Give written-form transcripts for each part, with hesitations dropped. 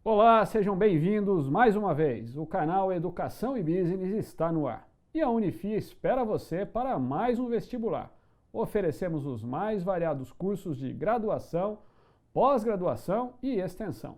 Olá, sejam bem-vindos mais uma vez. O canal Educação e Business está no ar. E a Unifia espera você para mais um vestibular. Oferecemos os mais variados cursos de graduação, pós-graduação e extensão.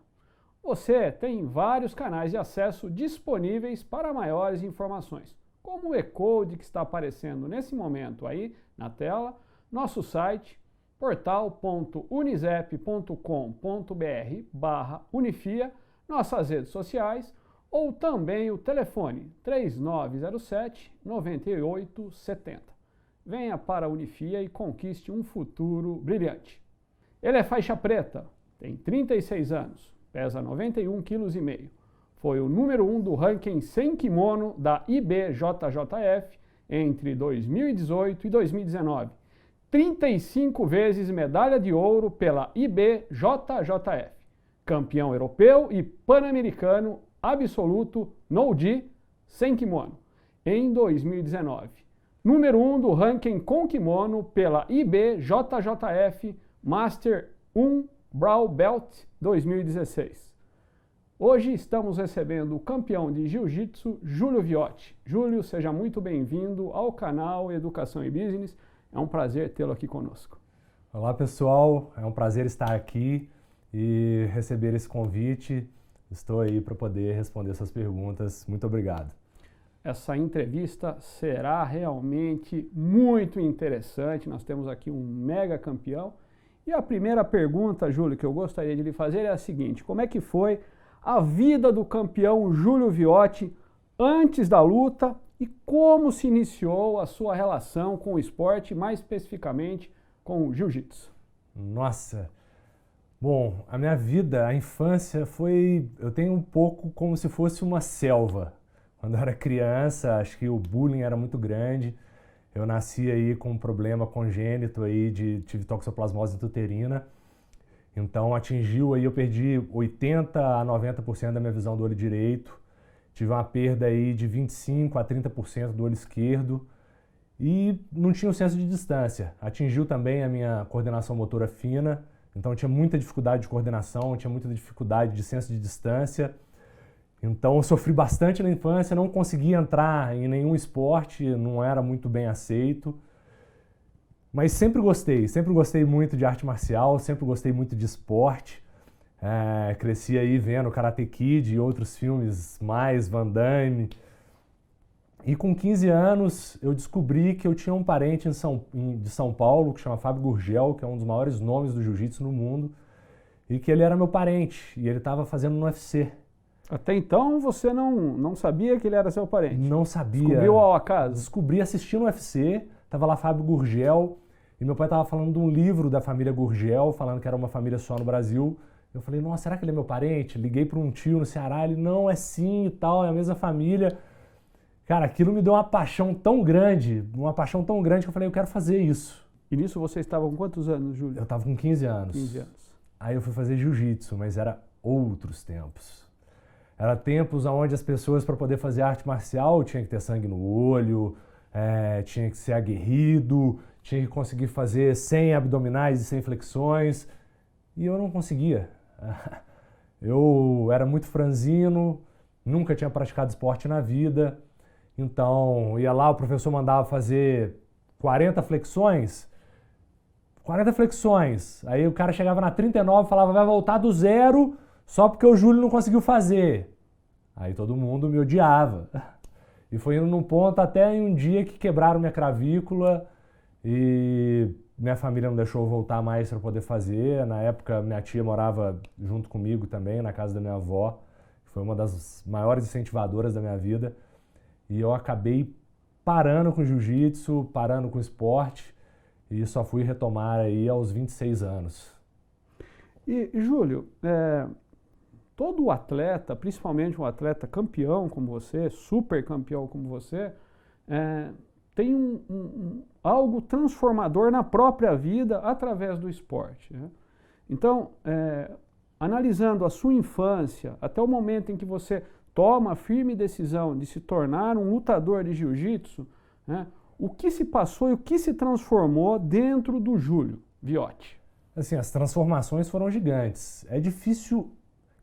Você tem vários canais de acesso disponíveis para maiores informações, como o e-code que está aparecendo nesse momento aí na tela, nosso site, portal.unisep.com.br/unifia, nossas redes sociais ou também o telefone 3907-9870. Venha para a Unifia e conquiste um futuro brilhante. Ele é faixa preta, tem 36 anos, pesa 91,5 kg. Foi o número 1 do ranking sem kimono da IBJJF entre 2018 e 2019. 35 vezes medalha de ouro pela IBJJF, campeão europeu e pan-americano absoluto no-gi sem kimono, em 2019. Número 1 do ranking com kimono pela IBJJF Master 1 Brown Belt 2016. Hoje estamos recebendo o campeão de Jiu-Jitsu, Júlio Viotti. Júlio, seja muito bem-vindo ao canal Educação e Business. É um prazer tê-lo aqui conosco. Olá pessoal, é um prazer estar aqui e receber esse convite. Estou aí para poder responder essas perguntas. Muito obrigado. Essa entrevista será realmente muito interessante. Nós temos aqui um mega campeão. E a primeira pergunta, Júlio, que eu gostaria de lhe fazer é a seguinte: como é que foi a vida do campeão Júlio Viotti antes da luta e como se iniciou a sua relação com o esporte, mais especificamente com o jiu-jitsu? Nossa, bom, a minha vida, a infância foi, eu tenho um pouco como se fosse uma selva. Quando eu era criança, acho que o bullying era muito grande. Eu nasci aí com um problema congênito aí tive toxoplasmose intuterina. Então atingiu aí, eu perdi 80 a 90% da minha visão do olho direito. Tive uma perda aí de 25 a 30% do olho esquerdo e não tinha o senso de distância. Atingiu também a minha coordenação motora fina, então eu tinha muita dificuldade de coordenação, tinha muita dificuldade de senso de distância. Então eu sofri bastante na infância, não conseguia entrar em nenhum esporte, não era muito bem aceito. Mas sempre gostei muito de arte marcial, sempre gostei muito de esporte. Cresci aí vendo Karate Kid e outros filmes mais, Van Damme. E com 15 anos eu descobri que eu tinha um parente de São Paulo que chama Fábio Gurgel, que é um dos maiores nomes do jiu-jitsu no mundo, e que ele era meu parente e ele estava fazendo no UFC. Até então você não sabia que ele era seu parente? Não sabia. Descobriu ao acaso? Descobri assistindo o UFC, estava lá Fábio Gurgel, e meu pai estava falando de um livro da família Gurgel, falando que era uma família só no Brasil. Eu falei, nossa, será que ele é meu parente? Liguei para um tio no Ceará, ele, não, é sim e tal, é a mesma família. Cara, aquilo me deu uma paixão tão grande que eu falei, eu quero fazer isso. E nisso você estava com quantos anos, Júlio? Eu estava com 15 anos. 15 anos. Aí eu fui fazer jiu-jitsu, mas era outros tempos. Era tempos onde as pessoas, para poder fazer arte marcial, tinha que ter sangue no olho, tinha que ser aguerrido, tinha que conseguir fazer 100 abdominais e 100 flexões, e eu não conseguia. Eu era muito franzino, nunca tinha praticado esporte na vida, então ia lá, o professor mandava fazer 40 flexões, aí o cara chegava na 39 e falava, vai voltar do zero só porque o Júlio não conseguiu fazer. Aí todo mundo me odiava. E foi indo num ponto até um dia que quebraram minha clavícula e minha família não deixou eu voltar mais para poder fazer. Na época, minha tia morava junto comigo também, na casa da minha avó. Foi uma das maiores incentivadoras da minha vida. E eu acabei parando com jiu-jitsu, parando com esporte. E só fui retomar aí aos 26 anos. E, Júlio, todo atleta, principalmente um atleta campeão como você, super campeão como você, tem algo transformador na própria vida através do esporte, né? Então, analisando a sua infância, até o momento em que você toma a firme decisão de se tornar um lutador de jiu-jitsu, né, o que se passou e o que se transformou dentro do Júlio Viotti? Assim, as transformações foram gigantes. É difícil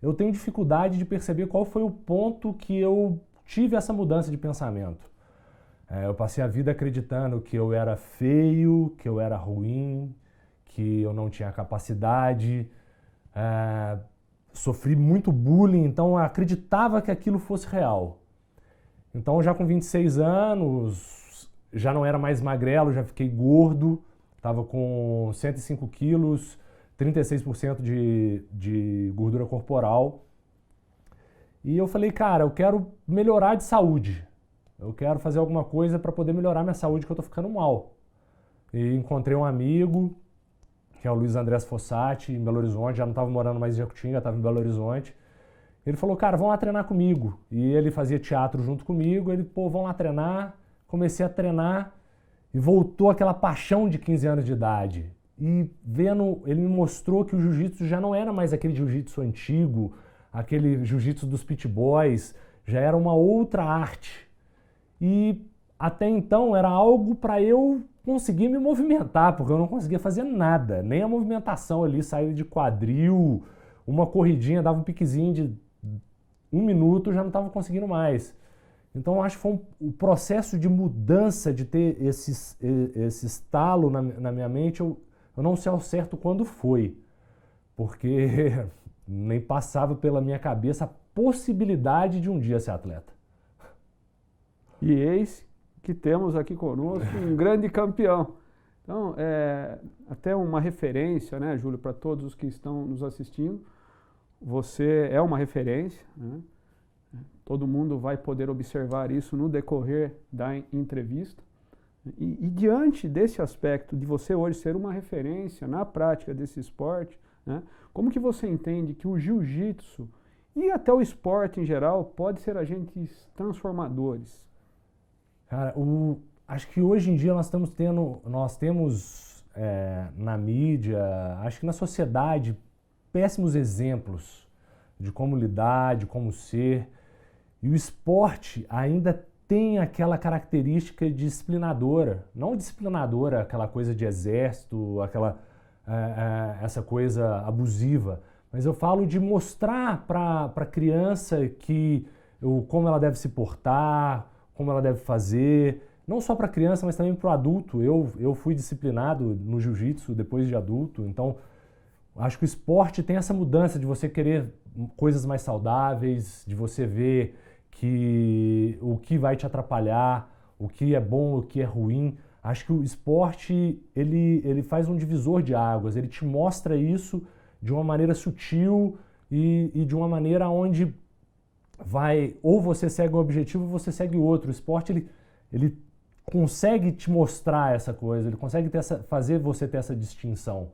eu tenho dificuldade de perceber qual foi o ponto que eu tive essa mudança de pensamento. Eu passei a vida acreditando que eu era feio, que eu era ruim, que eu não tinha capacidade, sofri muito bullying, então eu acreditava que aquilo fosse real. Então já com 26 anos, já não era mais magrelo, já fiquei gordo, estava com 105 quilos, 36% de gordura corporal. E eu falei, cara, eu quero melhorar de saúde. Eu quero fazer alguma coisa para poder melhorar minha saúde, que eu tô ficando mal. E encontrei um amigo, que é o Luiz Andrés Fossati, em Belo Horizonte, já não estava morando mais em Jacutinga, estava em Belo Horizonte. Ele falou, cara, vão lá treinar comigo. E ele fazia teatro junto comigo, ele, pô, vão lá treinar. Comecei a treinar e voltou aquela paixão de 15 anos de idade. E vendo, ele me mostrou que o jiu-jitsu já não era mais aquele jiu-jitsu antigo, aquele jiu-jitsu dos pit boys, já era uma outra arte. E até então era algo para eu conseguir me movimentar, porque eu não conseguia fazer nada, nem a movimentação ali, saída de quadril, uma corridinha, dava um piquezinho de 1 minuto, já não estava conseguindo mais. Então eu acho que foi o processo de mudança, de ter esse estalo na minha mente, eu não sei ao certo quando foi, porque nem passava pela minha cabeça a possibilidade de um dia ser atleta. E eis que temos aqui conosco um grande campeão. Então, até uma referência, né, Júlio, para todos os que estão nos assistindo. Você é uma referência, né? Todo mundo vai poder observar isso no decorrer da entrevista. E diante desse aspecto de você hoje ser uma referência na prática desse esporte, né, como que você entende que o jiu-jitsu e até o esporte em geral pode ser agentes transformadores? Cara, acho que hoje em dia nós temos na mídia, acho que na sociedade, péssimos exemplos de como lidar, de como ser. E o esporte ainda tem aquela característica disciplinadora. Não disciplinadora, aquela coisa de exército, essa coisa abusiva. Mas eu falo de mostrar para a criança como ela deve se portar, como ela deve fazer, não só para a criança, mas também para o adulto. Eu fui disciplinado no jiu-jitsu depois de adulto, então acho que o esporte tem essa mudança de você querer coisas mais saudáveis, de você ver o que vai te atrapalhar, o que é bom, o que é ruim. Acho que o esporte, ele faz um divisor de águas, ele te mostra isso de uma maneira sutil e de uma maneira onde ou você segue um objetivo ou você segue outro. O esporte, ele consegue te mostrar essa coisa, ele consegue fazer você ter essa distinção.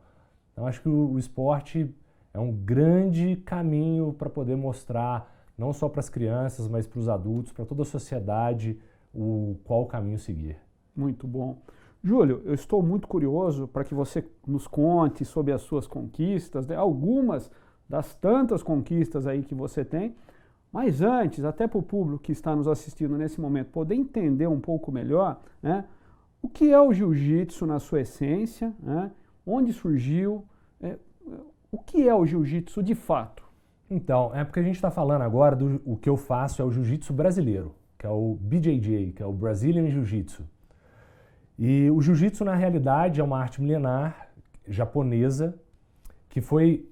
Então acho que o esporte é um grande caminho para poder mostrar, não só para as crianças, mas para os adultos, para toda a sociedade, qual caminho seguir. Muito bom. Júlio, eu estou muito curioso para que você nos conte sobre as suas conquistas, né? Algumas das tantas conquistas aí que você tem. Mas antes, até para o público que está nos assistindo nesse momento poder entender um pouco melhor, né, o que é o jiu-jitsu na sua essência, né, onde surgiu, o que é o jiu-jitsu de fato? Então, porque a gente está falando agora o que eu faço é o jiu-jitsu brasileiro, que é o BJJ, que é o Brazilian Jiu-Jitsu. E o jiu-jitsu, na realidade, é uma arte milenar japonesa, que foi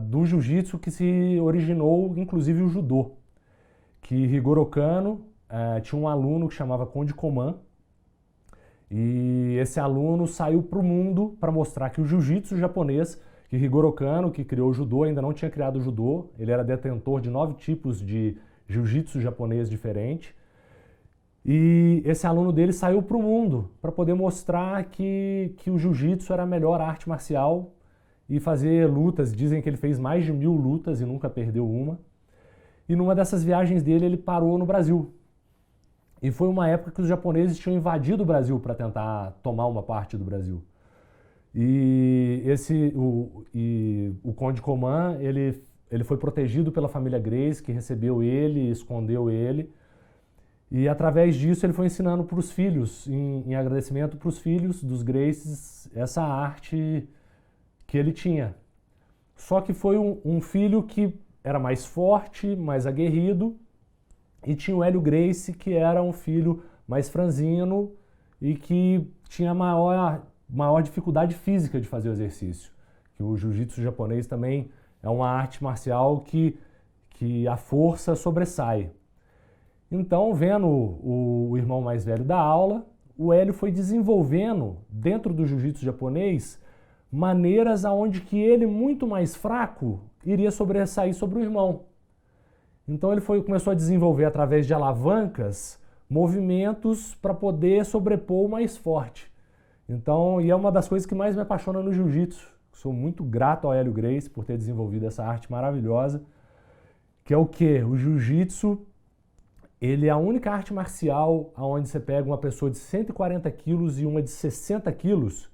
do jiu-jitsu que se originou, inclusive, o judô. Que Rigoro Kano tinha um aluno que chamava Conde Koman, e esse aluno saiu para o mundo para mostrar que o jiu-jitsu japonês, que Rigoro Kano, que criou o judô, ainda não tinha criado o judô, ele era detentor de 9 tipos de jiu-jitsu japonês diferente, e esse aluno dele saiu para o mundo para poder mostrar que o jiu-jitsu era a melhor arte marcial e fazer lutas. Dizem que ele fez mais de 1000 lutas e nunca perdeu uma. E numa dessas viagens dele, ele parou no Brasil. E foi uma época que os japoneses tinham invadido o Brasil para tentar tomar uma parte do Brasil. E o Conde Koman, ele foi protegido pela família Gracie, que recebeu ele, escondeu ele. E através disso ele foi ensinando para os filhos, em agradecimento para os filhos dos Gracies, essa arte que ele tinha. Só que foi um filho que era mais forte, mais aguerrido, e tinha o Hélio Gracie, que era um filho mais franzino e que tinha maior dificuldade física de fazer o exercício. Que o jiu-jitsu japonês também é uma arte marcial que a força sobressai. Então, vendo o irmão mais velho da aula, o Hélio foi desenvolvendo, dentro do jiu-jitsu japonês, maneiras aonde que ele, muito mais fraco, iria sobressair sobre o irmão. Então ele começou a desenvolver, através de alavancas, movimentos para poder sobrepor o mais forte. Então, e é uma das coisas que mais me apaixona no jiu-jitsu. Sou muito grato ao Hélio Gracie por ter desenvolvido essa arte maravilhosa, que é o quê? O jiu-jitsu, ele é a única arte marcial onde você pega uma pessoa de 140 quilos e uma de 60 quilos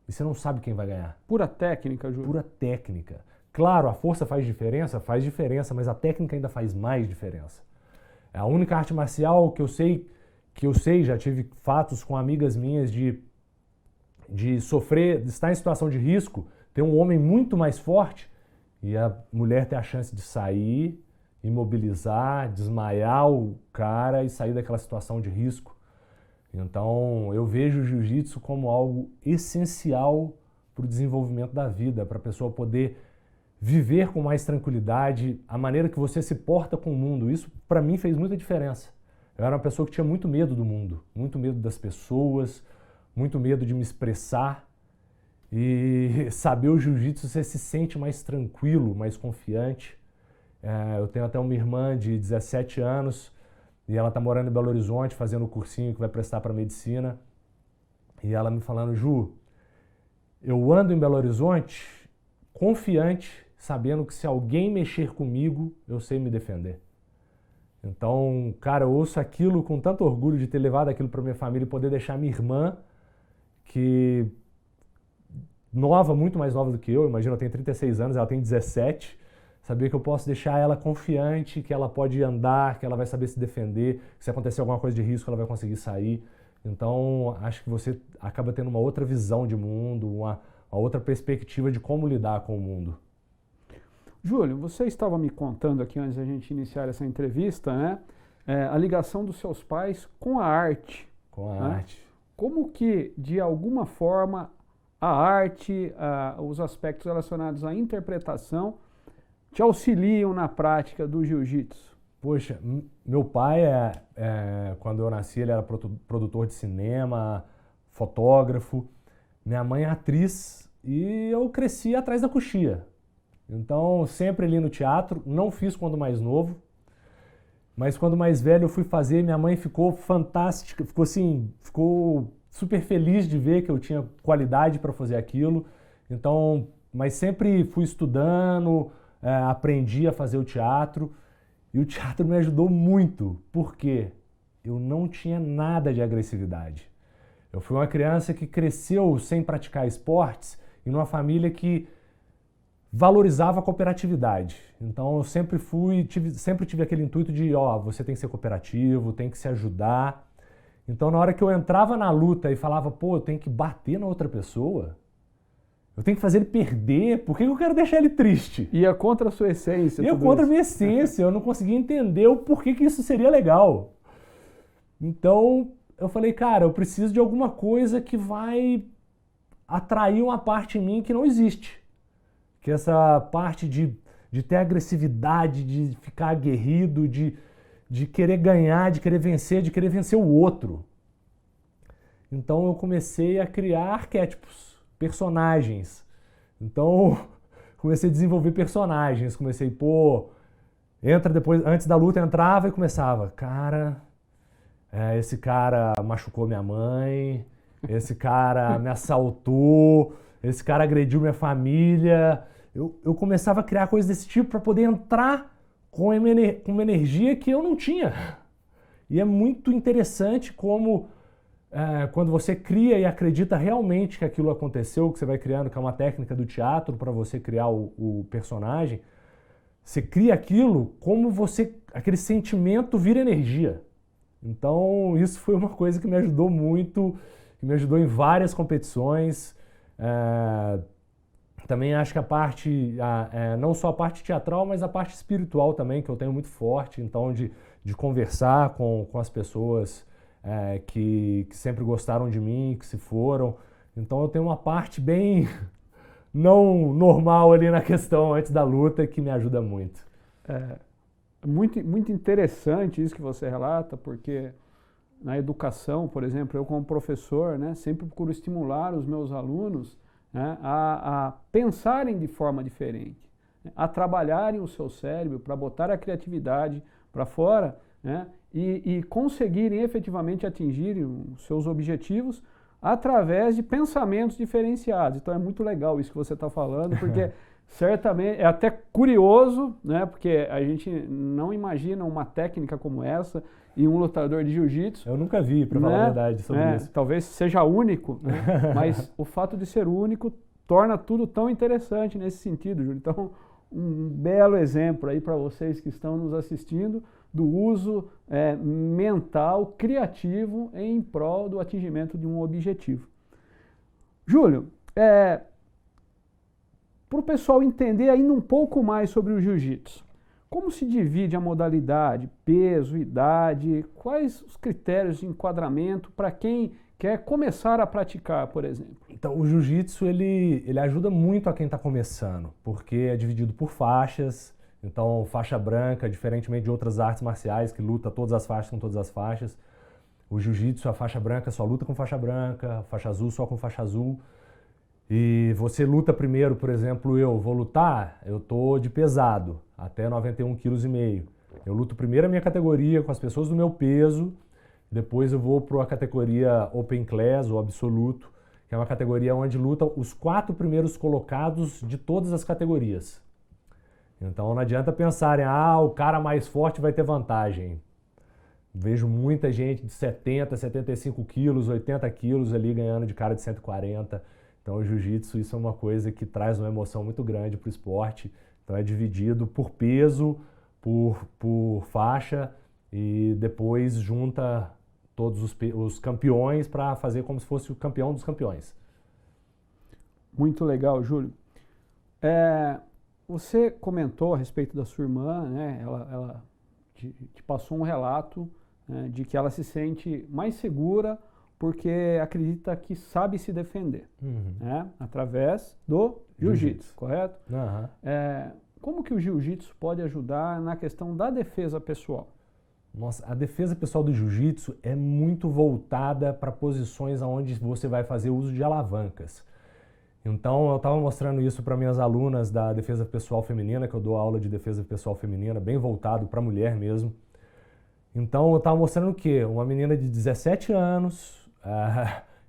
e você não sabe quem vai ganhar. Pura técnica, Júlio. Pura técnica. Claro, a força faz diferença, mas a técnica ainda faz mais diferença. É a única arte marcial que eu sei, já tive fatos com amigas minhas de sofrer, de estar em situação de risco, ter um homem muito mais forte e a mulher ter a chance de sair, imobilizar, desmaiar o cara e sair daquela situação de risco. Então, eu vejo o jiu-jitsu como algo essencial para o desenvolvimento da vida, para a pessoa poder viver com mais tranquilidade, a maneira que você se porta com o mundo. Isso, para mim, fez muita diferença. Eu era uma pessoa que tinha muito medo do mundo, muito medo das pessoas, muito medo de me expressar. E saber o jiu-jitsu, você se sente mais tranquilo, mais confiante. Eu tenho até uma irmã de 17 anos e ela está morando em Belo Horizonte, fazendo o cursinho que vai prestar para medicina. E ela me falando, Ju, eu ando em Belo Horizonte confiante, sabendo que se alguém mexer comigo, eu sei me defender. Então, cara, eu ouço aquilo com tanto orgulho de ter levado aquilo para minha família e poder deixar minha irmã, que muito mais nova do que eu, imagina, eu tenho 36 anos, ela tem 17, saber que eu posso deixar ela confiante, que ela pode andar, que ela vai saber se defender, que se acontecer alguma coisa de risco, ela vai conseguir sair. Então, acho que você acaba tendo uma outra visão de mundo, uma outra perspectiva de como lidar com o mundo. Júlio, você estava me contando aqui antes da gente iniciar essa entrevista, né? A ligação dos seus pais com a arte. Com a arte. Como que, de alguma forma, a arte, os aspectos relacionados à interpretação te auxiliam na prática do jiu-jitsu? Poxa, meu pai, quando eu nasci, ele era produtor de cinema, fotógrafo. Minha mãe é atriz e eu cresci atrás da coxia. Então, sempre ali no teatro, não fiz quando mais novo, mas quando mais velho eu fui fazer, minha mãe ficou fantástica, ficou super feliz de ver que eu tinha qualidade para fazer aquilo. Então, mas sempre fui estudando, aprendi a fazer o teatro e o teatro me ajudou muito, porque eu não tinha nada de agressividade. Eu fui uma criança que cresceu sem praticar esportes e numa família que valorizava a cooperatividade. Então eu sempre tive aquele intuito de, você tem que ser cooperativo, tem que se ajudar. Então na hora que eu entrava na luta e falava, eu tenho que bater na outra pessoa, eu tenho que fazer ele perder, por que eu quero deixar ele triste? Ia contra a sua essência. Ia contra a minha essência, eu não conseguia entender o porquê que isso seria legal. Então eu falei, cara, eu preciso de alguma coisa que vai atrair uma parte em mim que não existe. Que essa parte de ter agressividade, de ficar aguerrido, de querer ganhar, de querer vencer o outro. Então eu comecei a criar arquétipos, personagens. Então comecei a desenvolver personagens, comecei, antes da luta entrava e começava, cara, esse cara machucou minha mãe, esse cara me assaltou, esse cara agrediu minha família. Eu começava a criar coisas desse tipo para poder entrar com uma energia que eu não tinha. E é muito interessante como quando você cria e acredita realmente que aquilo aconteceu, que você vai criando, que é uma técnica do teatro para você criar o personagem, você cria aquilo, aquele sentimento vira energia. Então isso foi uma coisa que me ajudou muito, que me ajudou em várias competições. também acho que não só a parte teatral, mas a parte espiritual também, que eu tenho muito forte, então de conversar com as pessoas que sempre gostaram de mim, que se foram. Então eu tenho uma parte bem não normal ali na questão antes da luta que me ajuda muito. Muito interessante isso que você relata, porque na educação, por exemplo, eu como professor, né, sempre procuro estimular os meus alunos, né, a pensarem de forma diferente, né, a trabalharem o seu cérebro para botar a criatividade para fora, né, e conseguirem efetivamente atingir os seus objetivos através de pensamentos diferenciados. Então é muito legal isso que você está falando, porque certamente é até curioso, né, porque a gente não imagina uma técnica como essa em um lutador de jiu-jitsu. Eu nunca vi, para falar a verdade, sobre isso. Talvez seja único, né, mas o fato de ser único torna tudo tão interessante nesse sentido, Júlio. Então, um belo exemplo aí para vocês que estão nos assistindo do uso mental, criativo em prol do atingimento de um objetivo. Júlio, para o pessoal entender ainda um pouco mais sobre o jiu-jitsu, como se divide a modalidade, peso, idade, quais os critérios de enquadramento para quem quer começar a praticar, por exemplo? Então, o jiu-jitsu ele ajuda muito a quem está começando, porque é dividido por faixas. Então, faixa branca, diferentemente de outras artes marciais que luta todas as faixas com todas as faixas, o jiu-jitsu, a faixa branca só luta com faixa branca, a faixa azul só com faixa azul. E você luta primeiro, por exemplo, eu vou lutar, eu tô de pesado, até 91,5 kg. Eu luto primeiro a minha categoria com as pessoas do meu peso, depois eu vou para a categoria Open Class ou Absoluto, que é uma categoria onde lutam os 4 primeiros colocados de todas as categorias. Então não adianta pensarem, o cara mais forte vai ter vantagem. Vejo muita gente de 70, 75 quilos, 80 quilos ali ganhando de cara de 140. Então o jiu-jitsu, isso é uma coisa que traz uma emoção muito grande para o esporte. Então é dividido por peso, por faixa e depois junta todos os campeões para fazer como se fosse o campeão dos campeões. Muito legal, Júlio. Você comentou a respeito da sua irmã, né? Ela te passou um relato, né, de que ela se sente mais segura porque acredita que sabe se defender, né, através do jiu-jitsu, correto? Uhum. Como que o jiu-jitsu pode ajudar na questão da defesa pessoal? Nossa, a defesa pessoal do jiu-jitsu é muito voltada para posições onde você vai fazer uso de alavancas. Então, eu estava mostrando isso para minhas alunas da defesa pessoal feminina, que eu dou aula de defesa pessoal feminina, bem voltado para mulher mesmo. Então, eu estava mostrando o quê? Uma menina de 17 anos,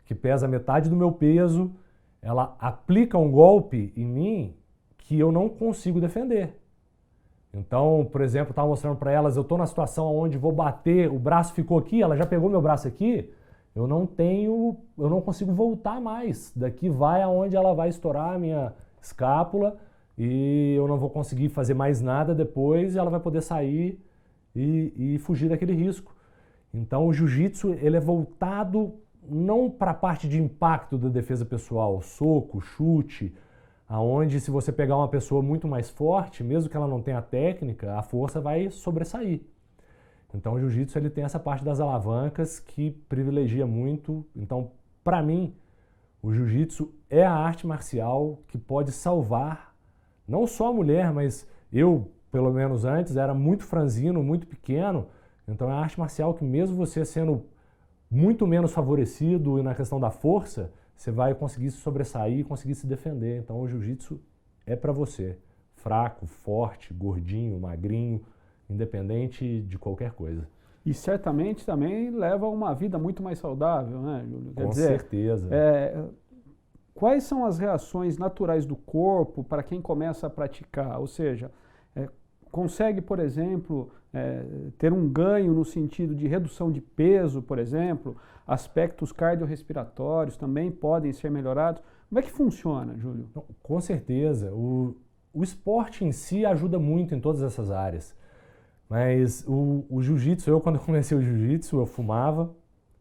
que pesa metade do meu peso, ela aplica um golpe em mim que eu não consigo defender. Então, por exemplo, eu estava mostrando para elas, eu estou na situação onde vou bater, o braço ficou aqui, ela já pegou meu braço aqui, eu não consigo voltar mais. Daqui vai aonde ela vai estourar a minha escápula e eu não vou conseguir fazer mais nada depois e ela vai poder sair e fugir daquele risco. Então o jiu-jitsu ele é voltado não para a parte de impacto da defesa pessoal, soco, chute, aonde se você pegar uma pessoa muito mais forte, mesmo que ela não tenha técnica, a força vai sobressair. Então o jiu-jitsu ele tem essa parte das alavancas que privilegia muito. Então, para mim, o jiu-jitsu é a arte marcial que pode salvar não só a mulher, mas eu, pelo menos antes, era muito franzino, muito pequeno. Então é a arte marcial que mesmo você sendo muito menos favorecido na questão da força, você vai conseguir se sobressair e conseguir se defender. Então o jiu-jitsu é para você. Fraco, forte, gordinho, magrinho, independente de qualquer coisa. E certamente também leva a uma vida muito mais saudável, né, Júlio? Com certeza. Quais são as reações naturais do corpo para quem começa a praticar? Ou seja, consegue, por exemplo, ter um ganho no sentido de redução de peso, por exemplo? Aspectos cardiorrespiratórios também podem ser melhorados? Como é que funciona, Júlio? Com certeza. O esporte em si ajuda muito em todas essas áreas. Mas o jiu-jitsu, quando eu comecei o jiu-jitsu, eu fumava,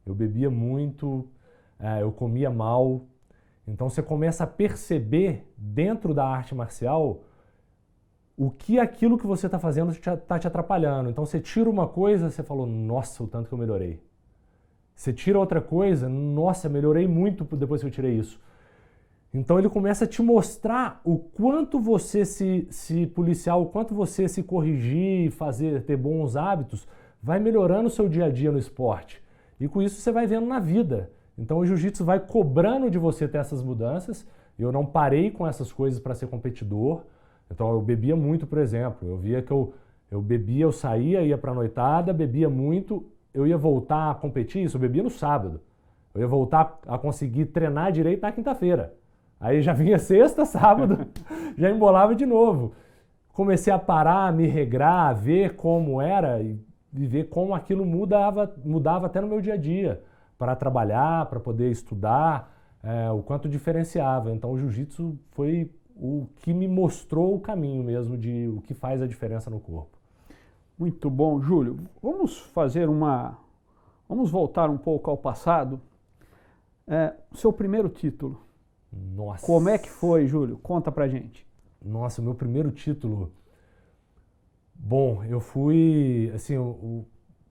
eu bebia muito, eu comia mal. Então você começa a perceber dentro da arte marcial o que aquilo que você está fazendo está te atrapalhando. Então você tira uma coisa, você falou, nossa, o tanto que eu melhorei. Você tira outra coisa, nossa, melhorei muito depois que eu tirei isso. Então ele começa a te mostrar o quanto você se policiar, o quanto você se corrigir, ter bons hábitos, vai melhorando o seu dia a dia no esporte. E com isso você vai vendo na vida. Então o jiu-jitsu vai cobrando de você ter essas mudanças. Eu não parei com essas coisas para ser competidor. Então eu bebia muito, por exemplo. Eu via que eu bebia, eu saía, ia para a noitada, bebia muito, eu ia voltar a competir, isso eu bebia no sábado. Eu ia voltar a conseguir treinar direito na quinta-feira. Aí já vinha sexta, sábado, já embolava de novo. Comecei a parar, a me regrar, a ver como era e ver como aquilo mudava até no meu dia a dia. Para trabalhar, para poder estudar, o quanto diferenciava. Então o jiu-jitsu foi o que me mostrou o caminho mesmo de o que faz a diferença no corpo. Muito bom, Júlio. Vamos voltar um pouco ao passado. O seu primeiro título. Nossa. Como é que foi, Júlio? Conta pra gente. Nossa, o meu primeiro título. Bom, eu fui, assim,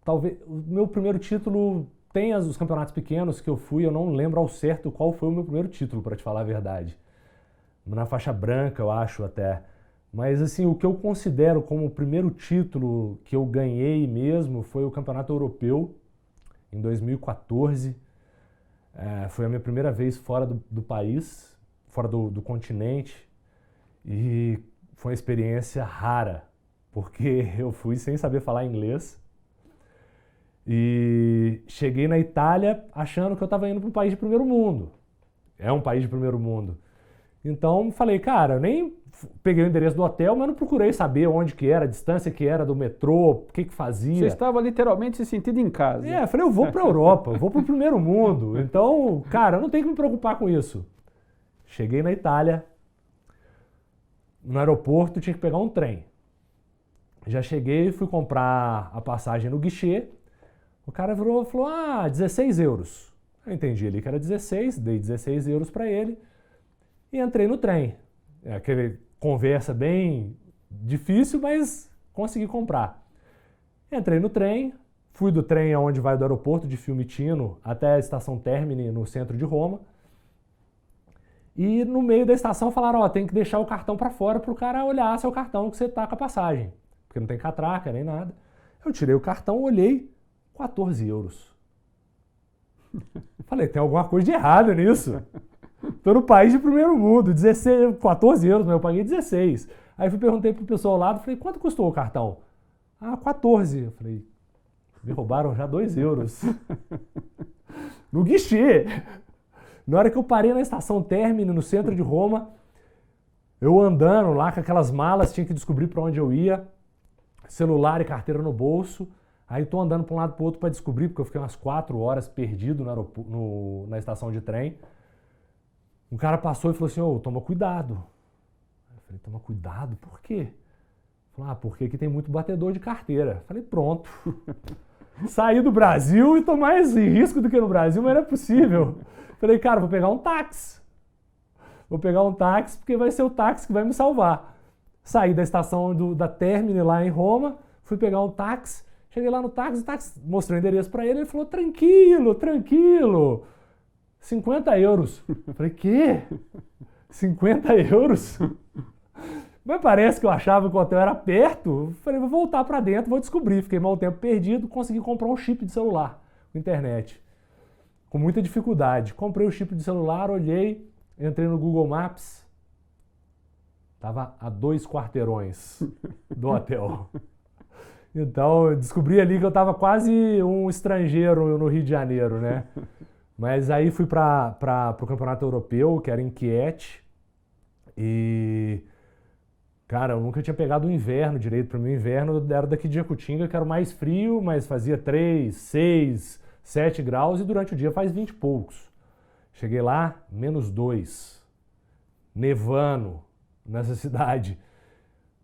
talvez o meu primeiro título tem os campeonatos pequenos que eu fui, eu não lembro ao certo qual foi o meu primeiro título, para te falar a verdade. Na faixa branca, eu acho até. Mas assim, o que eu considero como o primeiro título que eu ganhei mesmo foi o Campeonato Europeu, em 2014. Foi a minha primeira vez fora do país, fora do continente. E foi uma experiência rara, porque eu fui sem saber falar inglês. E cheguei na Itália achando que eu estava indo para um país de primeiro mundo. É um país de primeiro mundo. Então falei, cara, eu nem peguei o endereço do hotel, mas não procurei saber onde que era, a distância que era do metrô, o que fazia. Você estava literalmente se sentindo em casa. Falei, eu vou para a Europa, eu vou para o primeiro mundo. Então, cara, eu não tenho que me preocupar com isso. Cheguei na Itália, no aeroporto tinha que pegar um trem. Já cheguei, fui comprar a passagem no guichê. O cara virou e falou, 16 euros. Eu entendi ali que era 16, dei 16 euros para ele e entrei no trem. Aquele conversa bem difícil, mas consegui comprar. Entrei no trem, fui do trem aonde vai do aeroporto de Fiumicino até a estação Termini, no centro de Roma. E no meio da estação falaram, tem que deixar o cartão para fora para o cara olhar seu cartão que você tá com a passagem. Porque não tem catraca nem nada. Eu tirei o cartão, olhei, 14 euros. Falei, tem alguma coisa de errado nisso. Tô no país de primeiro mundo, 14 euros, mas eu paguei 16. Aí perguntei pro pessoal ao lado, falei, quanto custou o cartão? 14. Eu falei, me roubaram já 2 euros. No guichê. Na hora que eu parei na estação Termini, no centro de Roma, eu andando lá com aquelas malas, tinha que descobrir para onde eu ia, celular e carteira no bolso. Aí tô andando para um lado para o outro para descobrir, porque eu fiquei umas 4 horas perdido na estação de trem. Um cara passou e falou assim, toma cuidado. Eu falei, toma cuidado? Por quê? Ele falou, porque aqui tem muito batedor de carteira. Eu falei, pronto. Saí do Brasil e tô mais em risco do que no Brasil, mas não é possível. Eu falei, cara, vou pegar um táxi. Vou pegar um táxi porque vai ser o táxi que vai me salvar. Saí da estação da Termini lá em Roma, fui pegar um táxi. Cheguei lá no táxi, o táxi mostrou o endereço para ele, ele falou, tranquilo, tranquilo, 50 euros. Eu falei, quê? 50 euros? Mas parece que eu achava que o hotel era perto. Eu falei, vou voltar para dentro, vou descobrir. Fiquei mal tempo perdido, consegui comprar um chip de celular, com internet. Com muita dificuldade. Comprei o chip de celular, olhei, entrei no Google Maps. Tava a 2 quarteirões do hotel. Então, eu descobri ali que eu estava quase um estrangeiro no Rio de Janeiro, né? Mas aí fui para o Campeonato Europeu, que era em Chieti. E, cara, eu nunca tinha pegado o inverno direito. Para mim, o inverno era daqui de Jacutinga, que era o mais frio, mas fazia 3, 6, 7 graus e durante o dia faz 20 e poucos. Cheguei lá, -2, nevando nessa cidade.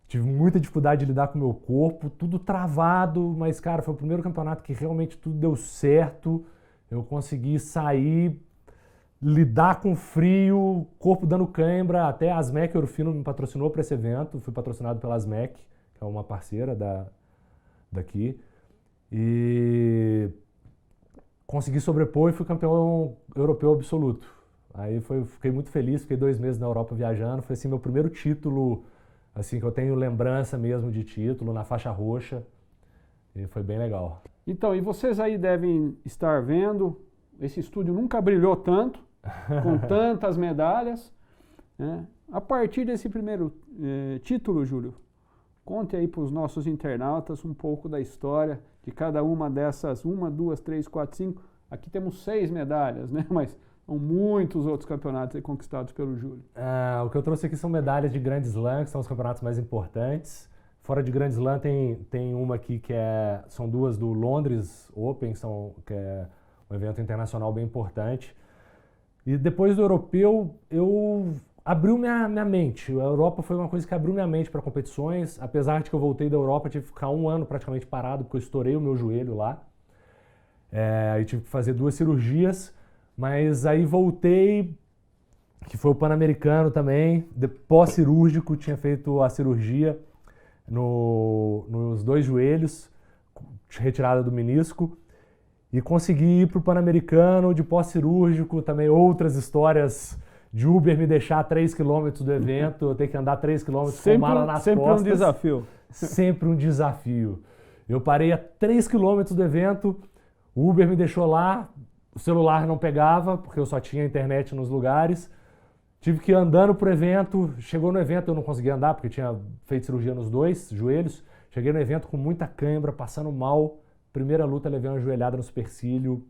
Tive muita dificuldade de lidar com o meu corpo, tudo travado, mas, cara, foi o primeiro campeonato que realmente tudo deu certo. Eu consegui sair lidar com frio, corpo dando cãibra, até a Asmec Ouro me patrocinou para esse evento, fui patrocinado pela Asmec, que é uma parceira daqui, e consegui sobrepor e fui campeão europeu absoluto. Aí fiquei muito feliz, fiquei 2 meses na Europa viajando, foi assim meu primeiro título, assim que eu tenho lembrança mesmo de título, na faixa roxa, e foi bem legal. Então, e vocês aí devem estar vendo, esse estúdio nunca brilhou tanto, com tantas medalhas, né? A partir desse primeiro título, Júlio, conte aí para os nossos internautas um pouco da história de cada uma dessas, 1, 2, 3, 4, 5, aqui temos 6 medalhas, né? Mas são muitos outros campeonatos aí conquistados pelo Júlio. O que eu trouxe aqui são medalhas de Grand Slam, que são os campeonatos mais importantes. Fora de Grand Slam tem uma aqui são 2 do Londres Open, que é um evento internacional bem importante. E depois do europeu, abriu minha mente. A Europa foi uma coisa que abriu minha mente para competições. Apesar de que eu voltei da Europa, tive que ficar 1 ano praticamente parado, porque eu estourei o meu joelho lá. Aí tive que fazer 2 cirurgias, mas aí voltei, que foi o Pan-Americano também, pós-cirúrgico, tinha feito a cirurgia nos 2 joelhos, retirada do menisco, e consegui ir para o Pan-Americano de pós-cirúrgico, também outras histórias de Uber me deixar a 3 km do evento, eu ter que andar 3 km com mala nas costas. Sempre um desafio. Sempre um desafio. Eu parei a 3 km do evento, o Uber me deixou lá, o celular não pegava, porque eu só tinha internet nos lugares, tive que ir andando pro evento, chegou no evento eu não conseguia andar, porque tinha feito cirurgia nos 2 joelhos, cheguei no evento com muita cãibra, passando mal, primeira luta levei uma joelhada no supercílio,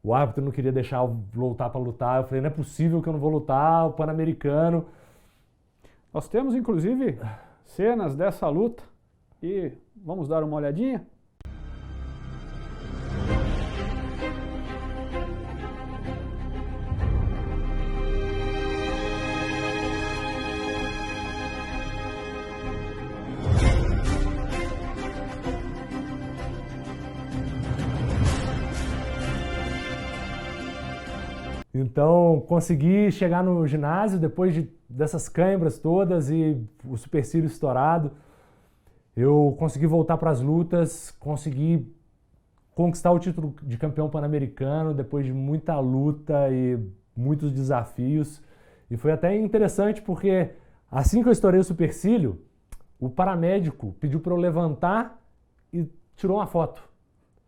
o árbitro não queria deixar eu voltar para lutar, eu falei, não é possível que eu não vou lutar, o Pan-Americano. Nós temos inclusive cenas dessa luta e vamos dar uma olhadinha? Então, consegui chegar no ginásio depois dessas cãibras todas e o supercílio estourado. Eu consegui voltar para as lutas, consegui conquistar o título de campeão pan-americano depois de muita luta e muitos desafios. E foi até interessante porque assim que eu estourei o supercílio, o paramédico pediu para eu levantar e tirou uma foto.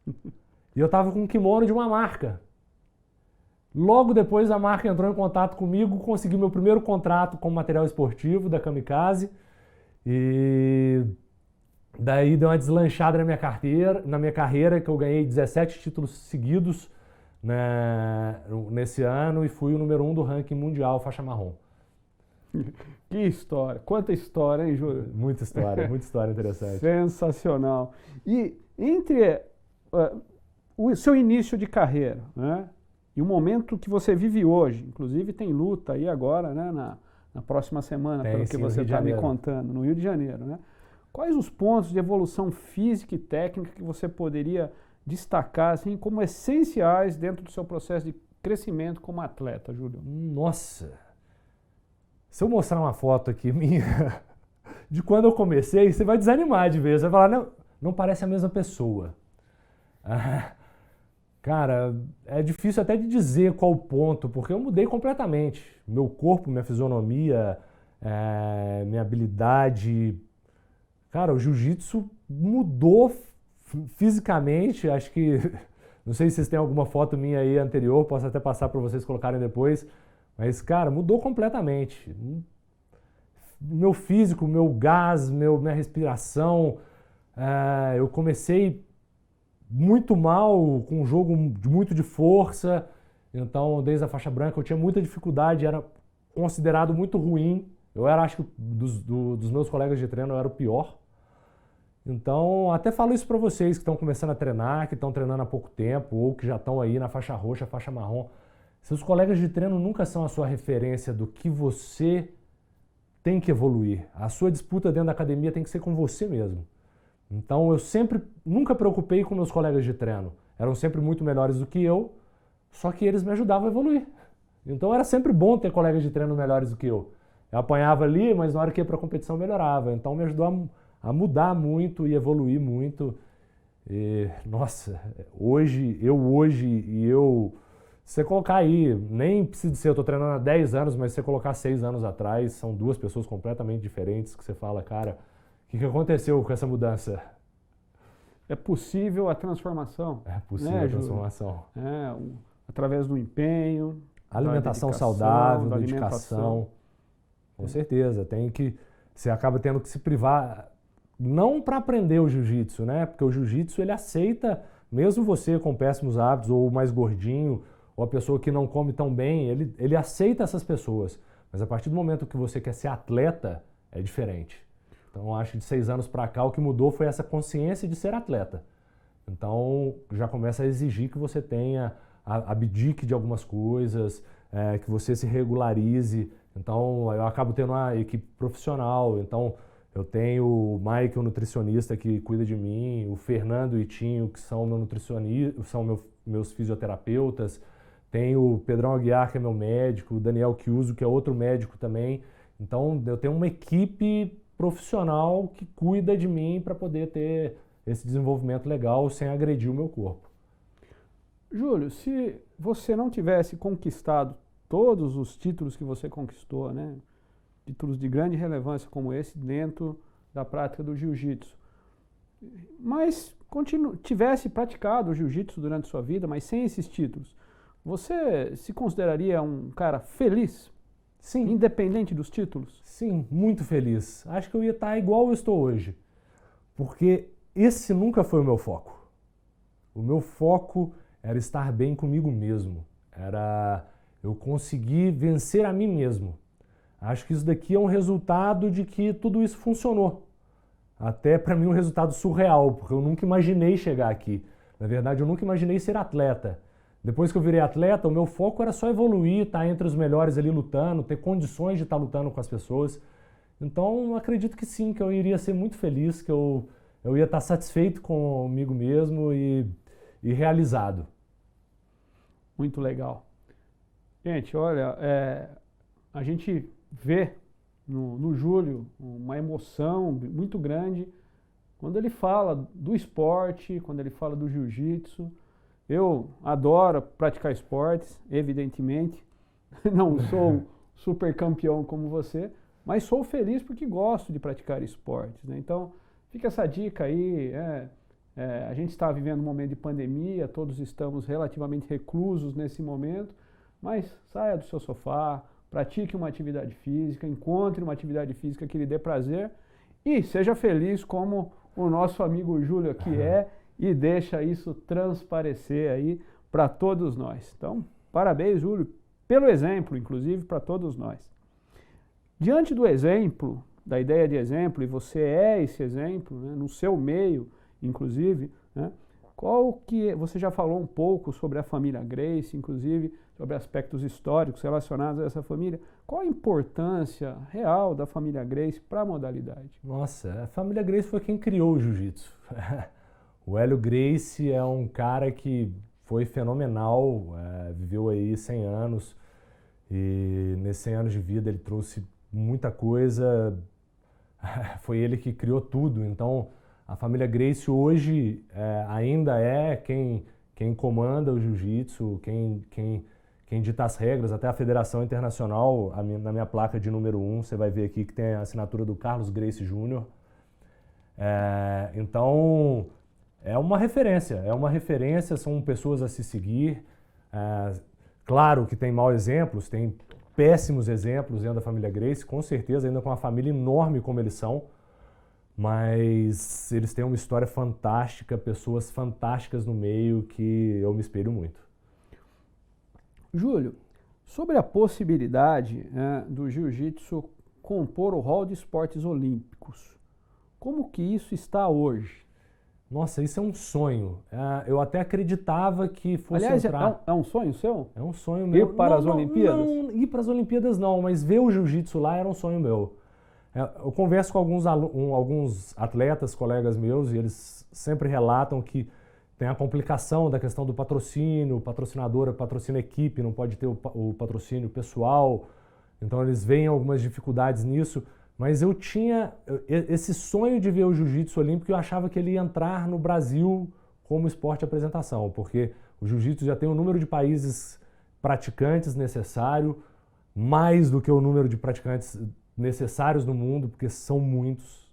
E eu estava com um kimono de uma marca. Logo depois a marca entrou em contato comigo, consegui meu primeiro contrato com material esportivo da Kamikaze e daí deu uma deslanchada na minha carreira, que eu ganhei 17 títulos seguidos, né, nesse ano e fui o número 1 do ranking mundial faixa marrom. Que história, quanta história, hein, Júlio? Muita história interessante. Sensacional. E entre o seu início de carreira, né? E o momento que você vive hoje, inclusive tem luta aí agora, né, na próxima semana, pelo que você está me contando, no Rio de Janeiro, né? Quais os pontos de evolução física e técnica que você poderia destacar assim, como essenciais dentro do seu processo de crescimento como atleta, Júlio? Nossa! Se eu mostrar uma foto aqui minha de quando eu comecei, você vai desanimar de ver, você vai falar, não parece a mesma pessoa. Cara, é difícil até de dizer qual ponto, porque eu mudei completamente. Meu corpo, minha fisionomia, minha habilidade. Cara, o jiu-jitsu mudou fisicamente. Acho que, não sei se vocês têm alguma foto minha aí anterior, posso até passar para vocês colocarem depois. Mas, cara, mudou completamente. Meu físico, meu gás, minha respiração. Eu comecei muito mal, com um jogo muito de força, então desde a faixa branca eu tinha muita dificuldade, era considerado muito ruim, eu era, acho que dos meus colegas de treino eu era o pior, então até falo isso para vocês que estão começando a treinar, que estão treinando há pouco tempo, ou que já estão aí na faixa roxa, faixa marrom, seus colegas de treino nunca são a sua referência do que você tem que evoluir, a sua disputa dentro da academia tem que ser com você mesmo. Então eu nunca preocupei com meus colegas de treino. Eram sempre muito melhores do que eu, só que eles me ajudavam a evoluir. Então era sempre bom ter colegas de treino melhores do que eu. Eu apanhava ali, mas na hora que ia para a competição melhorava. Então me ajudou a mudar muito e evoluir muito. E, nossa, hoje, se você colocar aí, nem precisa ser, eu tô treinando há 10 anos, mas se você colocar 6 anos atrás, são duas pessoas completamente diferentes que você fala, cara, o que aconteceu com essa mudança? É possível a transformação. É possível a transformação. Através do empenho, alimentação saudável, dedicação. Com certeza, você acaba tendo que se privar, não para aprender o jiu-jitsu, né? Porque o jiu-jitsu ele aceita, mesmo você com péssimos hábitos ou mais gordinho, ou a pessoa que não come tão bem, ele aceita essas pessoas. Mas a partir do momento que você quer ser atleta, é diferente. Então acho que de 6 anos para cá o que mudou foi essa consciência de ser atleta. Então já começa a exigir que você tenha, abdique de algumas coisas, que você se regularize. Então eu acabo tendo uma equipe profissional, então eu tenho o Mike, o nutricionista que cuida de mim, o Fernando e o Itinho, que são meu nutricionista, são meus fisioterapeutas, tenho o Pedrão Aguiar, que é meu médico, o Daniel Chiuso, que é outro médico também. Então eu tenho uma equipe profissional que cuida de mim para poder ter esse desenvolvimento legal sem agredir o meu corpo. Júlio, se você não tivesse conquistado todos os títulos que você conquistou, né? Títulos de grande relevância como esse dentro da prática do jiu-jitsu, mas tivesse praticado o jiu-jitsu durante sua vida, mas sem esses títulos, você se consideraria um cara feliz? Sim. Independente dos títulos? Sim, muito feliz. Acho que eu ia estar igual eu estou hoje, porque esse nunca foi o meu foco. O meu foco era estar bem comigo mesmo, era eu conseguir vencer a mim mesmo. Acho que isso daqui é um resultado de que tudo isso funcionou. Até para mim um resultado surreal, porque eu nunca imaginei chegar aqui. Na verdade, eu nunca imaginei ser atleta. Depois que eu virei atleta, o meu foco era só evoluir, estar entre os melhores ali lutando, ter condições de estar lutando com as pessoas. Então, eu acredito que sim, que eu iria ser muito feliz, que eu ia estar satisfeito comigo mesmo e realizado. Muito legal. Gente, olha, a gente vê no Júlio uma emoção muito grande quando ele fala do esporte, quando ele fala do jiu-jitsu. Eu adoro praticar esportes, evidentemente. Não sou super campeão como você, mas sou feliz porque gosto de praticar esportes, né? Então, fica essa dica aí. A gente está vivendo um momento de pandemia, todos estamos relativamente reclusos nesse momento, mas saia do seu sofá, pratique uma atividade física, encontre uma atividade física que lhe dê prazer e seja feliz como o nosso amigo Júlio aqui e deixa isso transparecer aí para todos nós. Então, parabéns, Júlio, pelo exemplo, inclusive, para todos nós. Diante do exemplo, da ideia de exemplo, e você é esse exemplo, né, no seu meio, inclusive, né, você já falou um pouco sobre a família Gracie, inclusive sobre aspectos históricos relacionados a essa família. Qual a importância real da família Gracie para a modalidade? Nossa, a família Gracie foi quem criou o jiu-jitsu. O Hélio Gracie é um cara que foi fenomenal, viveu aí 100 anos e nesses 100 anos de vida ele trouxe muita coisa, foi ele que criou tudo. Então a família Gracie hoje ainda é quem comanda o jiu-jitsu, quem dita as regras, até a Federação Internacional, na minha placa de número 1, você vai ver aqui que tem a assinatura do Carlos Gracie Jr. Então é uma referência, são pessoas a se seguir. Claro que tem maus exemplos, tem péssimos exemplos dentro da família Gracie, com certeza, ainda com uma família enorme como eles são, mas eles têm uma história fantástica, pessoas fantásticas no meio que eu me espelho muito. Júlio, sobre a possibilidade do jiu-jitsu compor o rol de esportes olímpicos, como que isso está hoje? Nossa, isso é um sonho. Eu até acreditava que fosse Aliás, entrar... é um sonho seu? É um sonho meu. Ir para as Olimpíadas? Não, ir para as Olimpíadas não, mas ver o jiu-jitsu lá era um sonho meu. Eu converso com alguns atletas, colegas meus, e eles sempre relatam que tem a complicação da questão do patrocínio, o patrocinador patrocina a equipe, não pode ter o patrocínio pessoal, então eles veem algumas dificuldades nisso, mas eu tinha esse sonho de ver o jiu-jitsu olímpico e eu achava que ele ia entrar no Brasil como esporte de apresentação, porque o jiu-jitsu já tem um número de países praticantes necessário, mais do que o número de praticantes necessários no mundo, porque são muitos.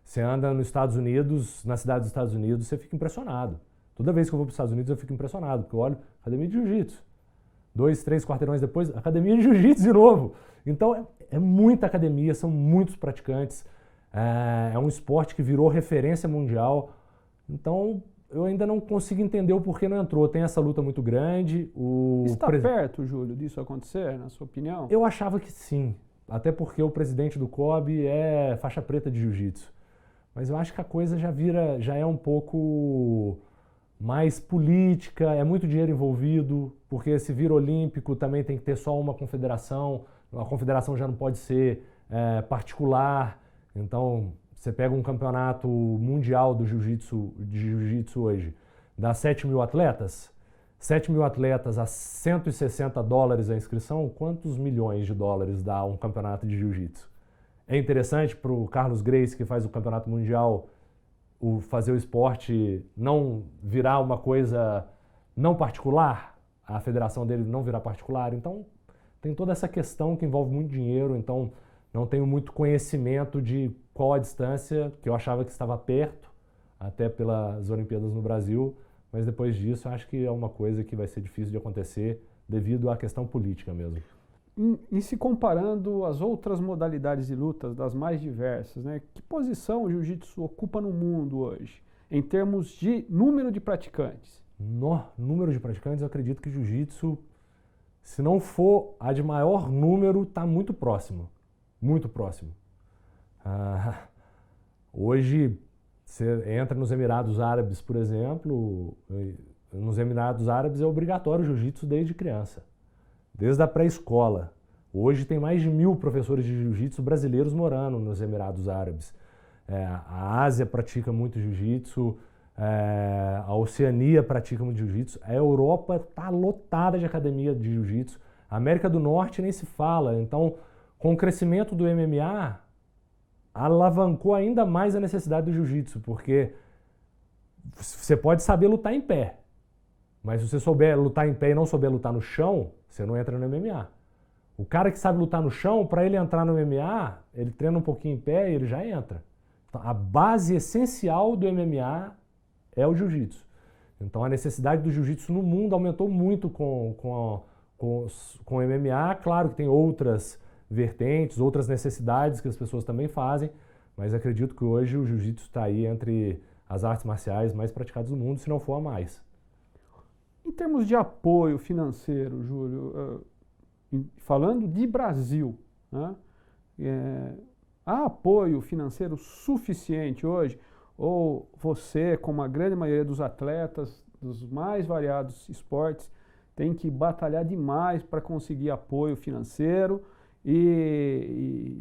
Você anda nos Estados Unidos, na cidade dos Estados Unidos, você fica impressionado. Toda vez que eu vou para os Estados Unidos eu fico impressionado, porque eu olho academia de jiu-jitsu. 2, 3 quarteirões depois, academia de jiu-jitsu de novo. Então é muita academia, são muitos praticantes, é um esporte que virou referência mundial. Então eu ainda não consigo entender o porquê não entrou. Tem essa luta muito grande. Está perto, Júlio, disso acontecer, na sua opinião? Eu achava que sim, até porque o presidente do COB é faixa preta de jiu-jitsu. Mas eu acho que a coisa já é um pouco mais política, é muito dinheiro envolvido, porque se vira olímpico também tem que ter só uma confederação, a confederação já não pode ser particular, então você pega um campeonato mundial de jiu-jitsu hoje, dá 7 mil atletas, 7 mil atletas a $160 a inscrição, quantos milhões de dólares dá um campeonato de jiu-jitsu? É interessante para o Carlos Gracie, que faz o campeonato mundial, fazer o esporte não virar uma coisa não particular, a federação dele não virar particular. Então, tem toda essa questão que envolve muito dinheiro, então não tenho muito conhecimento de qual a distância, que eu achava que estava perto, até pelas Olimpíadas no Brasil, mas depois disso eu acho que é uma coisa que vai ser difícil de acontecer devido à questão política mesmo. E se comparando às outras modalidades de lutas, das mais diversas, né, que posição o jiu-jitsu ocupa no mundo hoje, em termos de número de praticantes? Número de praticantes, eu acredito que o jiu-jitsu, se não for a de maior número, está muito próximo. Muito próximo. Hoje, você entra nos Emirados Árabes, por exemplo, nos Emirados Árabes é obrigatório o jiu-jitsu desde criança. Desde a pré-escola. Hoje tem mais de 1000 professores de jiu-jitsu brasileiros morando nos Emirados Árabes. A Ásia pratica muito jiu-jitsu, a Oceania pratica muito jiu-jitsu, a Europa está lotada de academia de jiu-jitsu, a América do Norte nem se fala. Então, com o crescimento do MMA, alavancou ainda mais a necessidade do jiu-jitsu, porque você pode saber lutar em pé, mas se você souber lutar em pé e não souber lutar no chão, você não entra no MMA. O cara que sabe lutar no chão, para ele entrar no MMA, ele treina um pouquinho em pé e ele já entra. Então, a base essencial do MMA é o jiu-jitsu. Então a necessidade do jiu-jitsu no mundo aumentou muito com o MMA. Claro que tem outras vertentes, outras necessidades que as pessoas também fazem, mas acredito que hoje o jiu-jitsu está aí entre as artes marciais mais praticadas do mundo, se não for a mais. Em termos de apoio financeiro, Júlio, falando de Brasil, né, há apoio financeiro suficiente hoje? Ou você, como a grande maioria dos atletas dos mais variados esportes, tem que batalhar demais para conseguir apoio financeiro e,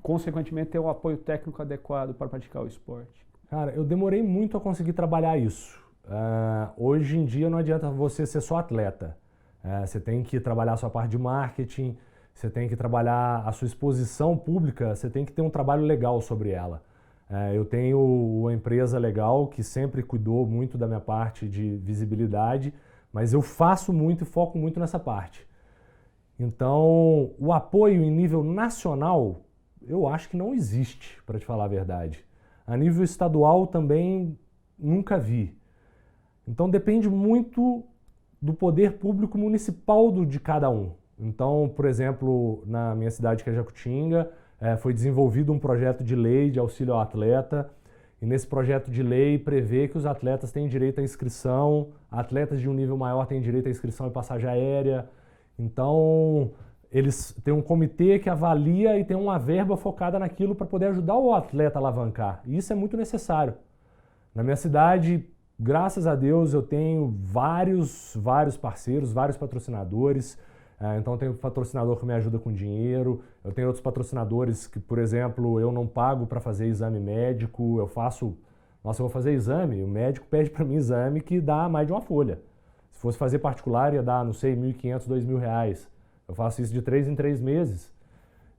consequentemente, ter o apoio técnico adequado para praticar o esporte? Cara, eu demorei muito a conseguir trabalhar isso. Hoje em dia não adianta você ser só atleta. Você tem que trabalhar a sua parte de marketing, você tem que trabalhar a sua exposição pública, você tem que ter um trabalho legal sobre ela. Eu tenho uma empresa legal que sempre cuidou muito da minha parte de visibilidade, mas eu faço muito e foco muito nessa parte. Então, o apoio em nível nacional, eu acho que não existe, para te falar a verdade. A nível estadual também nunca vi. Então depende muito do poder público municipal de cada um. Então, por exemplo, na minha cidade, que é Jacutinga, foi desenvolvido um projeto de lei de auxílio ao atleta, e nesse projeto de lei prevê que os atletas têm direito à inscrição, atletas de um nível maior têm direito à inscrição e passagem aérea. Então, eles têm um comitê que avalia e tem uma verba focada naquilo para poder ajudar o atleta a alavancar. E isso é muito necessário. Na minha cidade, graças a Deus, eu tenho vários parceiros, vários patrocinadores. Então eu tenho um patrocinador que me ajuda com dinheiro, eu tenho outros patrocinadores que, por exemplo, eu não pago para fazer exame médico, eu faço Nossa, eu vou fazer exame, o médico pede para mim exame que dá mais de uma folha. Se fosse fazer particular, ia dar, não sei, R$1.500, R$2.000. Eu faço isso de 3 em 3 meses.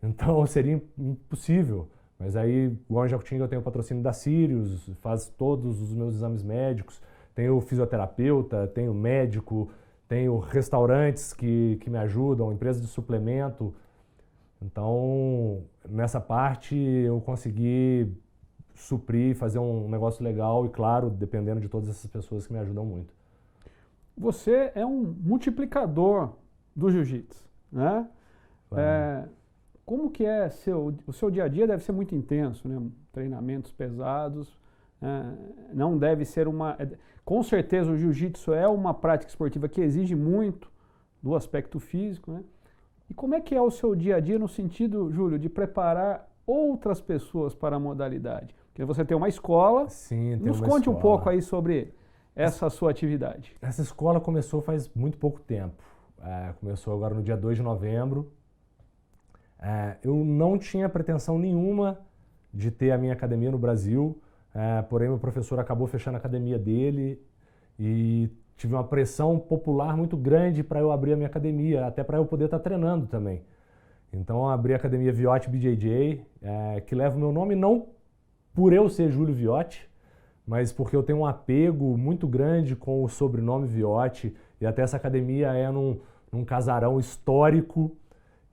Então seria impossível. Mas aí, igual em Jacutinga, eu tenho o patrocínio da Sirius, faz todos os meus exames médicos, tenho fisioterapeuta, tenho médico, tenho restaurantes que me ajudam, empresas de suplemento. Então, nessa parte, eu consegui suprir, fazer um negócio legal e, claro, dependendo de todas essas pessoas que me ajudam muito. Você é um multiplicador do jiu-jitsu, né? Como que é o seu dia a dia? Deve ser muito intenso, né? Treinamentos pesados, não deve ser com certeza o jiu-jitsu é uma prática esportiva que exige muito do aspecto físico, né? E como é que é o seu dia a dia no sentido, Júlio, de preparar outras pessoas para a modalidade? Porque você tem uma escola. Sim, tem Nos uma conte escola. Um pouco aí sobre essa sua atividade. Essa escola começou faz muito pouco tempo. Começou agora no dia 2 de novembro. Eu não tinha pretensão nenhuma de ter a minha academia no Brasil, porém meu professor acabou fechando a academia dele e tive uma pressão popular muito grande para eu abrir a minha academia, até para eu poder estar treinando também. Então eu abri a academia Viotti BJJ, que leva o meu nome não por eu ser Júlio Viotti, mas porque eu tenho um apego muito grande com o sobrenome Viotti, e até essa academia é num casarão histórico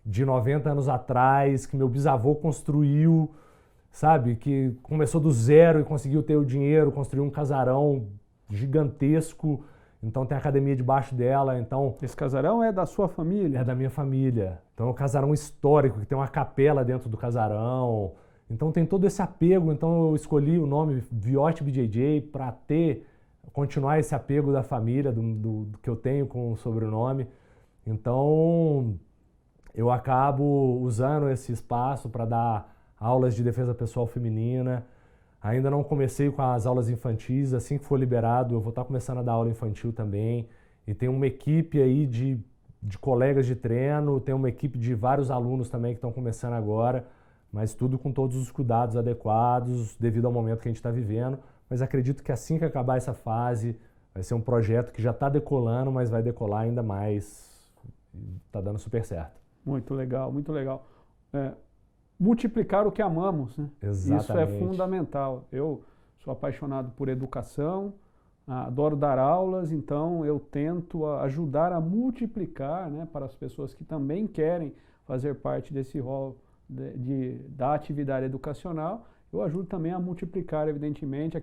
de 90 anos atrás, que meu bisavô construiu, sabe? Que começou do zero e conseguiu ter o dinheiro, construiu um casarão gigantesco, então tem a academia debaixo dela, então... Esse casarão é da sua família? É da minha família. Então é um casarão histórico, que tem uma capela dentro do casarão, então tem todo esse apego, então eu escolhi o nome Viotti BJJ para continuar esse apego da família, do que eu tenho com o sobrenome. Então eu acabo usando esse espaço para dar aulas de defesa pessoal feminina. Ainda não comecei com as aulas infantis, assim que for liberado eu vou estar começando a dar aula infantil também. E tem uma equipe aí de colegas de treino, tem uma equipe de vários alunos também que estão começando agora, mas tudo com todos os cuidados adequados devido ao momento que a gente está vivendo. Mas acredito que assim que acabar essa fase, vai ser um projeto que já está decolando, mas vai decolar ainda mais. Está dando super certo. Muito legal, muito legal. Multiplicar o que amamos, né? Exatamente. Isso é fundamental. Eu sou apaixonado por educação, adoro dar aulas, então eu tento ajudar a multiplicar, né, para as pessoas que também querem fazer parte desse rol da atividade educacional. Eu ajudo também a multiplicar, evidentemente,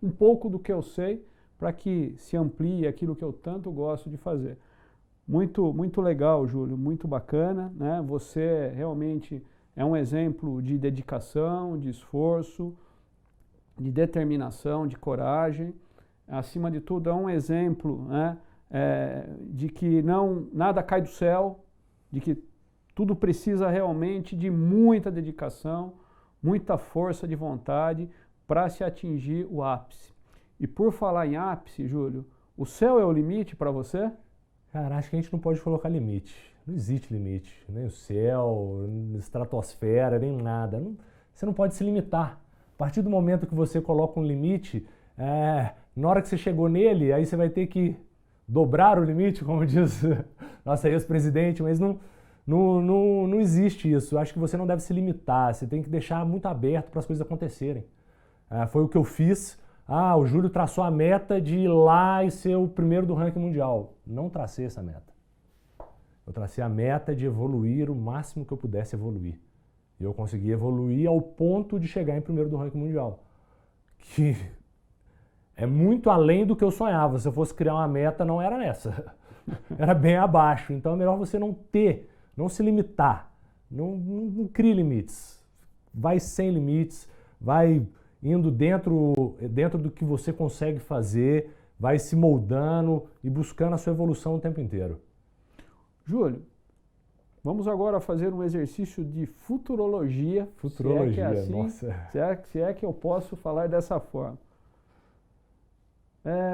um pouco do que eu sei, para que se amplie aquilo que eu tanto gosto de fazer. Muito, muito legal, Júlio, muito bacana, né? Você realmente é um exemplo de dedicação, de esforço, de determinação, de coragem. Acima de tudo, é um exemplo, né, de que nada cai do céu, de que tudo precisa realmente de muita dedicação, muita força de vontade para se atingir o ápice. E por falar em ápice, Júlio, o céu é o limite para você? Cara, acho que a gente não pode colocar limite. Não existe limite. Nem o céu, nem a estratosfera, nem nada. Você não pode se limitar. A partir do momento que você coloca um limite, na hora que você chegou nele, aí você vai ter que dobrar o limite, como diz nossa ex-presidente, mas não existe isso. Eu acho que você não deve se limitar. Você tem que deixar muito aberto para as coisas acontecerem. Foi o que eu fiz. O Júlio traçou a meta de ir lá e ser o primeiro do ranking mundial. Não tracei essa meta. Eu tracei a meta de evoluir o máximo que eu pudesse evoluir. E eu consegui evoluir ao ponto de chegar em primeiro do ranking mundial. Que é muito além do que eu sonhava. Se eu fosse criar uma meta, não era essa. Era bem abaixo. Então é melhor você não se limitar. Não crie limites. Vai sem limites, vai indo dentro do que você consegue fazer, vai se moldando e buscando a sua evolução o tempo inteiro. Júlio, vamos agora fazer um exercício de futurologia. Futurologia, se é que é assim, nossa. Se é que eu posso falar dessa forma.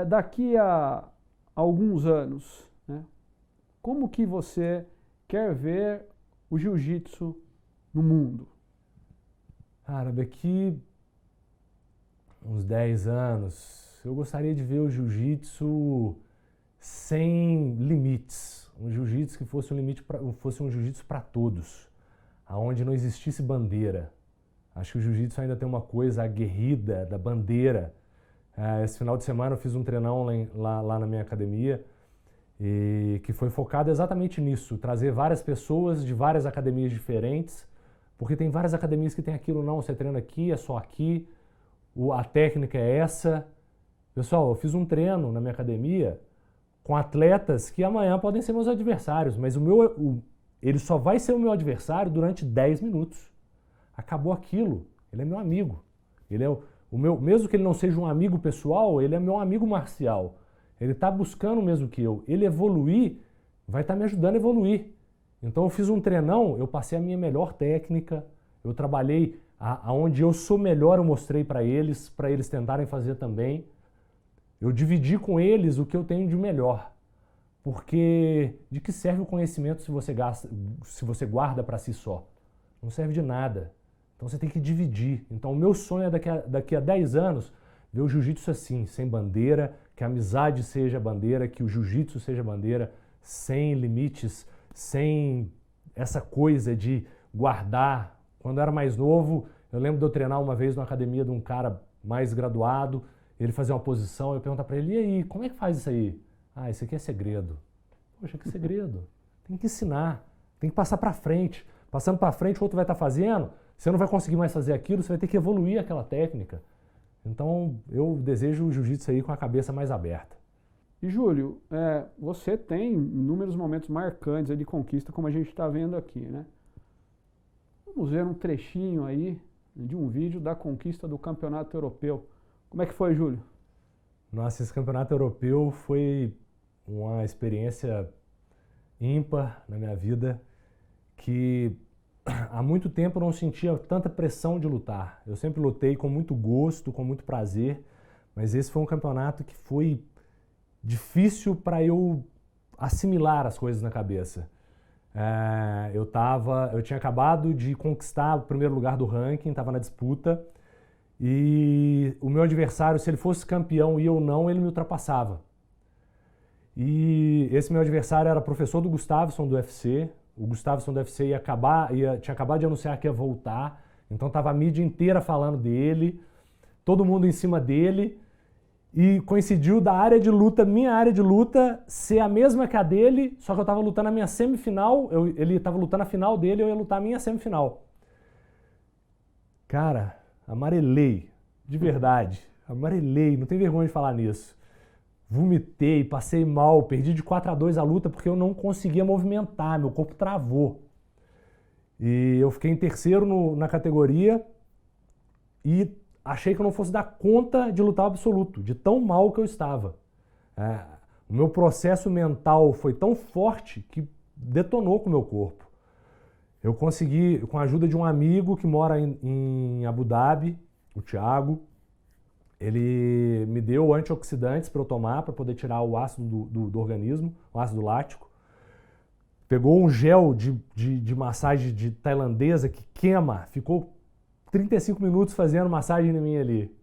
Daqui a alguns anos, né, como que você quer ver o jiu-jitsu no mundo? Cara, daqui uns 10 anos, eu gostaria de ver o jiu-jitsu sem limites. Um jiu-jitsu que fosse um jiu-jitsu para todos, aonde não existisse bandeira. Acho que o jiu-jitsu ainda tem uma coisa aguerrida da bandeira. Esse final de semana eu fiz um treinão lá na minha academia, e que foi focado exatamente nisso, trazer várias pessoas de várias academias diferentes, porque tem várias academias que tem aquilo, não, você treina aqui, é só aqui, a técnica é essa. Pessoal, eu fiz um treino na minha academia com atletas que amanhã podem ser meus adversários, mas ele só vai ser o meu adversário durante 10 minutos. Acabou aquilo, ele é meu amigo. Ele é mesmo que ele não seja um amigo pessoal, ele é meu amigo marcial. Ele está buscando o mesmo que eu. Ele evoluir, vai estar me ajudando a evoluir. Então eu fiz um treinão, eu passei a minha melhor técnica, eu trabalhei aonde eu sou melhor, eu mostrei para eles tentarem fazer também. Eu dividi com eles o que eu tenho de melhor. Porque de que serve o conhecimento se você guarda para si só? Não serve de nada. Então você tem que dividir. Então o meu sonho é daqui a 10 anos ver o jiu-jitsu assim, sem bandeira, que a amizade seja bandeira, que o jiu-jitsu seja bandeira, sem limites, sem essa coisa de guardar. Quando eu era mais novo, eu lembro de eu treinar uma vez na academia de um cara mais graduado, ele fazia uma posição, eu perguntava para ele, e aí, como é que faz isso aí? Ah, isso aqui é segredo. Poxa, que segredo? Tem que ensinar, tem que passar para frente. Passando para frente, o outro vai estar fazendo, você não vai conseguir mais fazer aquilo, você vai ter que evoluir aquela técnica. Então, eu desejo o jiu-jitsu aí com a cabeça mais aberta. E Júlio, você tem inúmeros momentos marcantes de conquista, como a gente está vendo aqui, né? Vamos ver um trechinho aí de um vídeo da conquista do Campeonato Europeu. Como é que foi, Júlio? Nossa, esse Campeonato Europeu foi uma experiência ímpar na minha vida, que há muito tempo eu não sentia tanta pressão de lutar. Eu sempre lutei com muito gosto, com muito prazer, mas esse foi um campeonato que foi difícil para eu assimilar as coisas na cabeça. Eu tinha acabado de conquistar o primeiro lugar do ranking, estava na disputa, e o meu adversário, se ele fosse campeão e eu não, ele me ultrapassava. E esse meu adversário era professor do Gustafsson do UFC. O Gustafsson do UFC tinha acabado de anunciar que ia voltar, então estava a mídia inteira falando dele, todo mundo em cima dele, e coincidiu da área de luta, minha área de luta, ser a mesma que a dele, só que eu estava lutando a minha semifinal, ele estava lutando a final dele, eu ia lutar a minha semifinal. Cara, amarelei, de verdade, amarelei, não tem vergonha de falar nisso. Vomitei, passei mal, perdi de 4-2 a luta porque eu não conseguia movimentar, meu corpo travou. E eu fiquei em terceiro na categoria e achei que eu não fosse dar conta de lutar absoluto, de tão mal que eu estava. O meu processo mental foi tão forte que detonou com o meu corpo. Eu consegui, com a ajuda de um amigo que mora em Abu Dhabi, o Thiago, ele me deu antioxidantes para eu tomar, para poder tirar o ácido do organismo, o ácido lático. Pegou um gel de massagem de tailandesa que queima, ficou 35 minutos fazendo massagem em mim ali.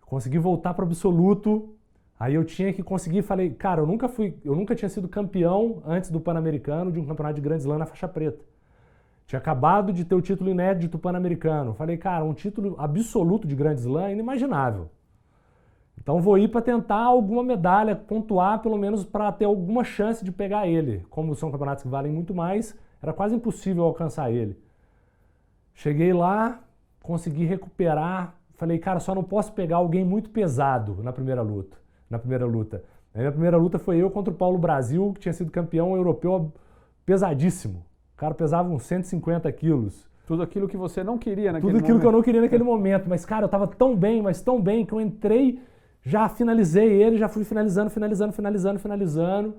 Consegui voltar para o absoluto, aí eu tinha que conseguir, falei, cara, eu nunca tinha sido campeão antes do Pan-Americano de um campeonato de Grand Slam na faixa preta. Tinha acabado de ter o título inédito Pan-Americano. Falei, cara, um título absoluto de Grand Slam é inimaginável. Então vou ir para tentar alguma medalha, pontuar pelo menos para ter alguma chance de pegar ele. Como são campeonatos que valem muito mais, era quase impossível alcançar ele. Cheguei lá, consegui recuperar. Falei, cara, só não posso pegar alguém muito pesado na primeira luta. A minha primeira luta foi eu contra o Paulo Brasil, que tinha sido campeão europeu pesadíssimo. O cara pesava uns 150 quilos. Tudo aquilo que você não queria naquele momento. Tudo aquilo que eu não queria naquele momento. Mas, cara, eu tava tão bem, mas tão bem, que eu entrei, já finalizei ele, já fui finalizando.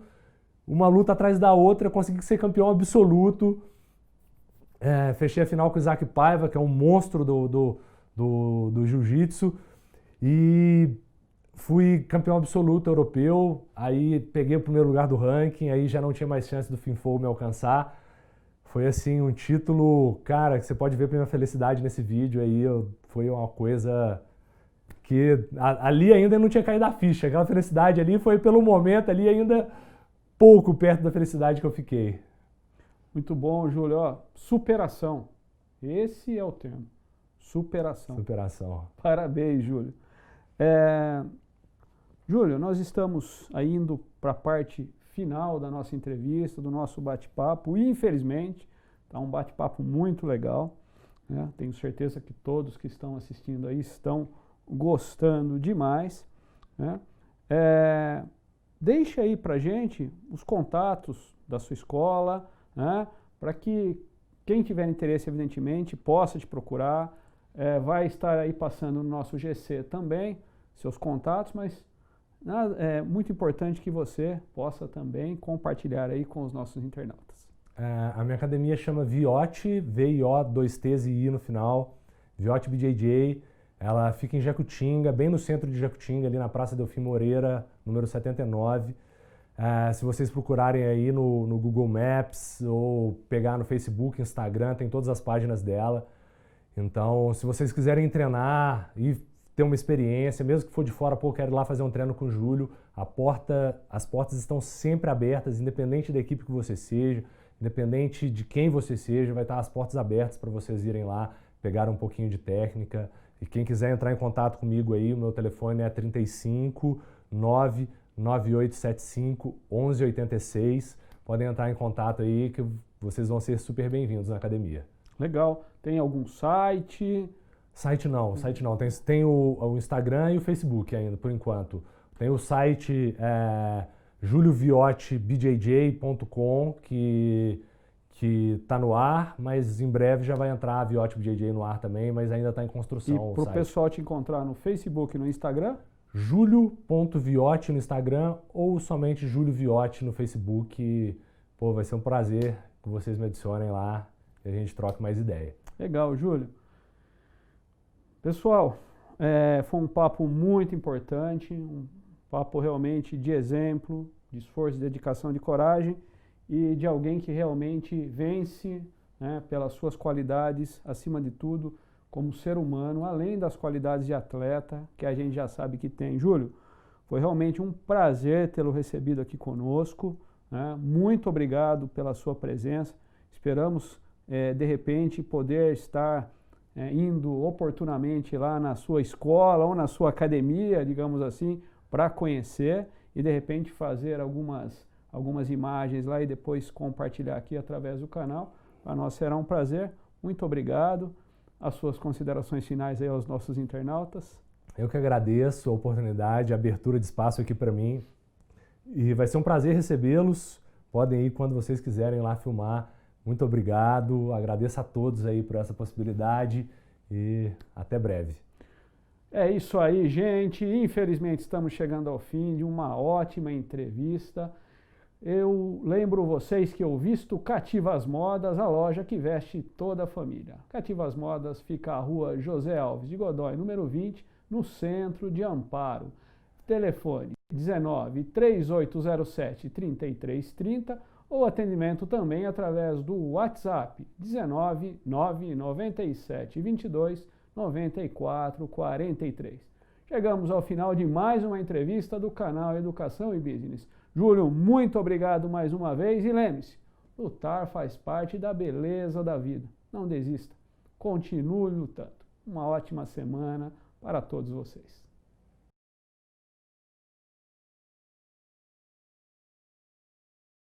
Uma luta atrás da outra, eu consegui ser campeão absoluto. Fechei a final com o Isaac Paiva, que é um monstro do jiu-jitsu. E fui campeão absoluto europeu. Aí peguei o primeiro lugar do ranking, aí já não tinha mais chance do Finfou me alcançar. Foi assim, um título, cara, que você pode ver a minha felicidade nesse vídeo aí, foi uma coisa que ali ainda não tinha caído a ficha. Aquela felicidade ali foi pelo momento ali ainda pouco perto da felicidade que eu fiquei. Muito bom, Júlio. Ó, superação. Esse é o termo. Superação. Superação. Parabéns, Júlio. Júlio, nós estamos indo para a parte final da nossa entrevista, do nosso bate-papo. Infelizmente, está um bate-papo muito legal, né? Tenho certeza que todos que estão assistindo aí estão gostando demais, né? Deixe aí para a gente os contatos da sua escola, né? Para que quem tiver interesse, evidentemente, possa te procurar. Vai estar aí passando no nosso GC também, seus contatos, mas é muito importante que você possa também compartilhar aí com os nossos internautas. A minha academia chama Viotti, V-I-O, 2 T's e I no final, Viotti BJJ. Ela fica em Jacutinga, bem no centro de Jacutinga, ali na Praça Delfim Moreira, número 79. Se vocês procurarem aí no Google Maps ou pegar no Facebook, Instagram, tem todas as páginas dela. Então, se vocês quiserem treinar e ter uma experiência, mesmo que for de fora, pô, quero ir lá fazer um treino com o Júlio, as portas estão sempre abertas, independente da equipe que você seja, independente de quem você seja, vai estar as portas abertas para vocês irem lá, pegar um pouquinho de técnica. E quem quiser entrar em contato comigo aí, o meu telefone é 35 99875 1186. Podem entrar em contato aí que vocês vão ser super bem-vindos na academia. Legal. Tem algum site? Site não. Tem o Instagram e o Facebook ainda, por enquanto. Tem o site julioviotibjj.com que está no ar, mas em breve já vai entrar a Viotti BJJ no ar também, mas ainda está em construção. E para o pessoal te encontrar no Facebook e no Instagram? Julio.viotti no Instagram ou somente Júlio Viotti no Facebook. Pô, vai ser um prazer que vocês me adicionem lá e a gente troque mais ideia. Legal, Júlio. Pessoal, foi um papo muito importante, um papo realmente de exemplo, de esforço, de dedicação, de coragem e de alguém que realmente vence, né, pelas suas qualidades, acima de tudo, como ser humano, além das qualidades de atleta, que a gente já sabe que tem. Júlio, foi realmente um prazer tê-lo recebido aqui conosco, né? Muito obrigado pela sua presença. Esperamos, de repente, poder estar indo oportunamente lá na sua escola ou na sua academia, digamos assim, para conhecer e de repente fazer algumas imagens lá e depois compartilhar aqui através do canal. Para nós será um prazer. Muito obrigado. As suas considerações finais aí aos nossos internautas. Eu que agradeço a oportunidade, a abertura de espaço aqui para mim. E vai ser um prazer recebê-los. Podem ir quando vocês quiserem lá filmar. Muito obrigado, agradeço a todos aí por essa possibilidade e até breve. É isso aí, gente. Infelizmente estamos chegando ao fim de uma ótima entrevista. Eu lembro vocês que eu visto Cativa as Modas, a loja que veste toda a família. Cativa as Modas fica à rua José Alves de Godoy, número 20, no centro de Amparo. Telefone 19 3807 3330 ou atendimento também através do WhatsApp 19 997 22 94 43. Chegamos ao final de mais uma entrevista do canal Educação e Business. Júlio, muito obrigado mais uma vez e lembre-se, lutar faz parte da beleza da vida. Não desista, continue lutando. Uma ótima semana para todos vocês.